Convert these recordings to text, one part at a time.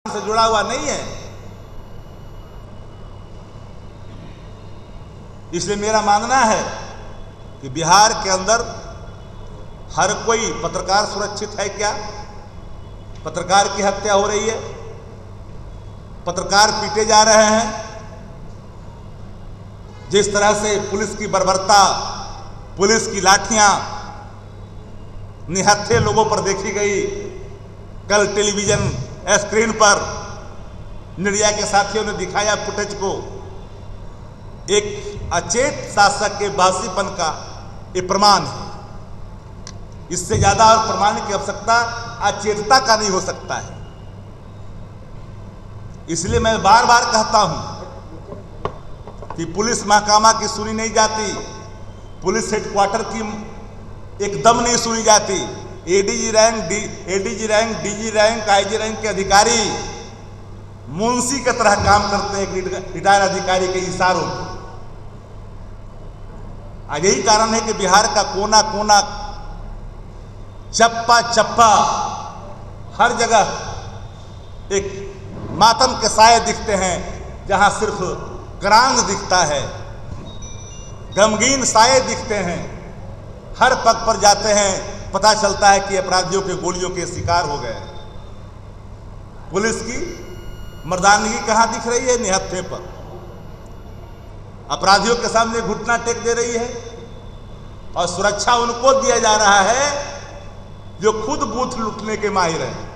से जुड़ा हुआ नहीं है। इसलिए मेरा मानना है कि बिहार के अंदर हर कोई पत्रकार सुरक्षित है क्या? पत्रकार की हत्या हो रही है, पत्रकार पीटे जा रहे हैं। जिस तरह से पुलिस की बर्बरता, पुलिस की लाठियां निहत्थे लोगों पर देखी गई। कल टेलीविजन स्क्रीन पर मीडिया के साथियों ने दिखाया फुटेज को। एक अचेत शासक के बहासीपन का ये प्रमाण है। इससे ज्यादा और प्रमाण की आवश्यकता अचेतता का नहीं हो सकता है। इसलिए मैं बार बार कहता हूं कि पुलिस महकमा की सुनी नहीं जाती, पुलिस हेडक्वार्टर की एकदम नहीं सुनी जाती। ADG rank, DG rank, IG rank के अधिकारी मुंशी की तरह काम करते हैं एक रिटायर्ड अधिकारी के इशारों पर। आज यही कारण है कि बिहार का कोना कोना, चप्पा चप्पा, हर जगह एक मातम के साए दिखते हैं, जहां सिर्फ क्रांत दिखता है, गमगीन साए दिखते हैं। हर पग पर जाते हैं, पता चलता है कि अपराधियों के गोलियों के शिकार हो गए। पुलिस की मर्दानगी कहां दिख रही है? निहत्थे पर। अपराधियों के सामने घुटना टेक दे रही है और सुरक्षा उनको दिया जा रहा है जो खुद बूथ लूटने के माहिर हैं,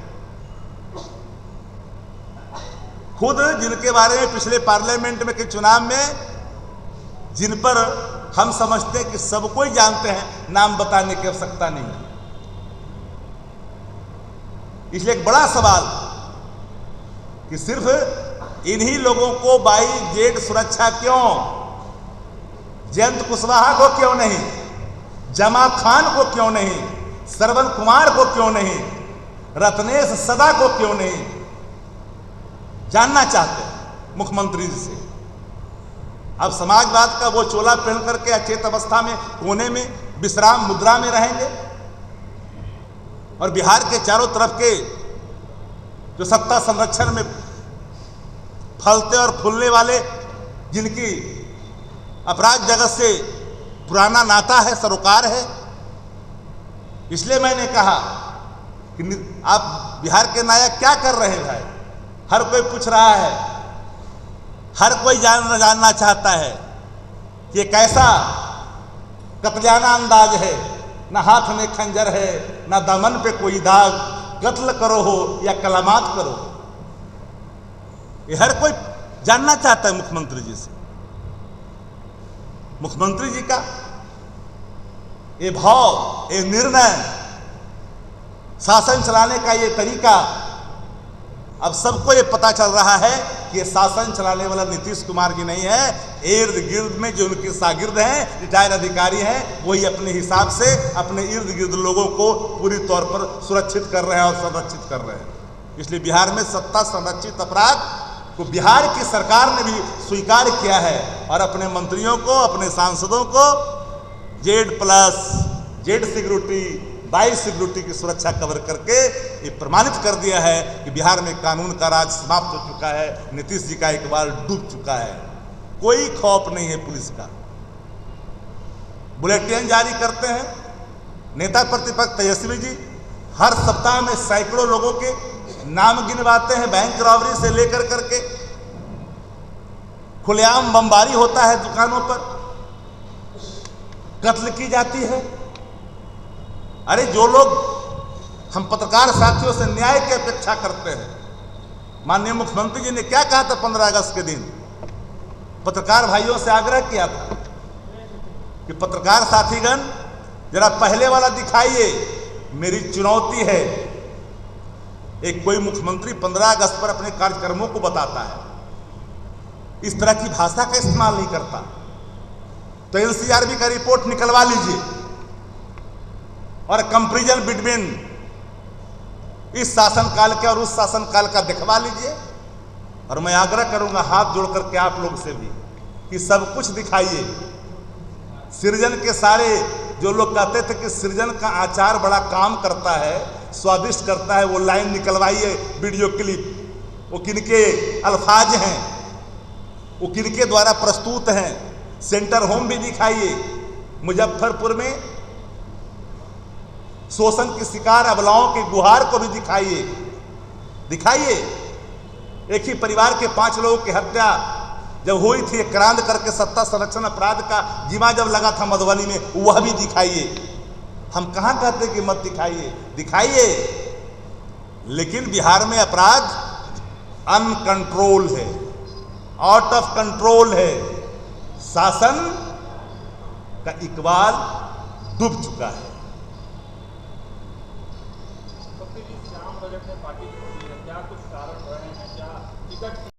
खुद जिनके बारे में पिछले पार्लियामेंट में के चुनाव में, जिन पर हम समझते हैं कि सब कोई जानते हैं, नाम बताने की आवश्यकता नहीं है। इसलिए एक बड़ा सवाल कि सिर्फ इन्हीं लोगों को 22Z सुरक्षा क्यों? जयंत कुशवाहा को क्यों नहीं? जमा खान को क्यों नहीं? श्रवण कुमार को क्यों नहीं? रत्नेश सदा को क्यों नहीं? जानना चाहते हैं मुख्यमंत्री जी से। अब समाजवाद का वो चोला पहन करके अचेत अवस्था में कोने में विश्राम मुद्रा में रहेंगे और बिहार के चारों तरफ के जो सत्ता संरक्षण में फलते और फूलने वाले, जिनकी अपराध जगत से पुराना नाता है, सरोकार है। इसलिए मैंने कहा कि आप बिहार के नायक क्या कर रहे हैं भाई? हर कोई पूछ रहा है, हर कोई जानना चाहता है कि ये कैसा कत्लेआना अंदाज है। ना हाथ में खंजर है, ना दामन पे कोई दाग, कत्ल करो हो या कलामात करो। ये हर कोई जानना चाहता है मुख्यमंत्री जी से। मुख्यमंत्री जी का ये भाव, ये निर्णय, शासन चलाने का ये तरीका, अब सबको ये पता चल रहा है कि ये शासन चलाने वाला नीतीश कुमार जी नहीं है। इर्द गिर्द में जो उनके शागिर्द हैं, रिटायर्ड अधिकारी हैं, वही अपने हिसाब से अपने इर्द गिर्द लोगों को पूरी तौर पर सुरक्षित कर रहे हैं और संरक्षित कर रहे हैं। इसलिए बिहार में सत्ता संरक्षित अपराध को बिहार की सरकार ने भी स्वीकार किया है और अपने मंत्रियों को, अपने सांसदों को Z+ सिक्योरिटी, 22 सिक्योरिटी की सुरक्षा कवर करके ये प्रमाणित कर दिया है कि बिहार में कानून का राज समाप्त हो चुका है। नीतीश जी का एक बार डूब चुका है। कोई खौफ नहीं है पुलिस का। बुलेटिन जारी करते हैं नेता प्रतिपक्ष तेजस्वी जी, हर सप्ताह में सैकड़ों लोगों के नाम गिनवाते हैं। बैंक रॉबरी से लेकर करके खुलेआम बमबारी होता है, दुकानों पर कत्ल की जाती है। अरे जो लोग हम पत्रकार साथियों से न्याय की अपेक्षा करते हैं, माननीय मुख्यमंत्री जी ने क्या कहा था 15 अगस्त के दिन? पत्रकार भाइयों से आग्रह किया था कि पत्रकार साथीगण जरा पहले वाला दिखाइए, मेरी चुनौती है। एक कोई मुख्यमंत्री 15 अगस्त पर अपने कार्यक्रमों को बताता है, इस तरह की भाषा का इस्तेमाल नहीं करता। तो NCRB का रिपोर्ट निकलवा लीजिए और कंपैरिजन बिटवीन इस शासनकाल के और उस शासनकाल का दिखवा लीजिए। और मैं आग्रह करूंगा हाथ जोड़ करके आप लोग से भी कि सब कुछ दिखाइए। सृजन के सारे जो लोग कहते थे कि सृजन का आचार बड़ा काम करता है, स्वादिष्ट करता है, वो लाइन निकलवाइए वीडियो क्लिप वो किनके अल्फाज हैं, वो किनके द्वारा प्रस्तुत हैं। सेंटर होम भी दिखाइए, मुजफ्फरपुर में शोषण के शिकार अबलाओं के गुहार को भी दिखाइए। एक ही परिवार के 5 लोगों की हत्या जब हुई थी, क्रांत करके सत्ता संरक्षण अपराध का जिम्मा जब लगा था मधुबनी में, वह भी दिखाइए। हम कहां कहते कि मत दिखाइए, लेकिन बिहार में अपराध अनकंट्रोल है, आउट ऑफ कंट्रोल है। शासन का इकबाल डूब चुका है। तो फिर इस श्याम रजक ने पार्टी छोड़ दी है, क्या कुछ कारण रहे हैं? क्या टिकट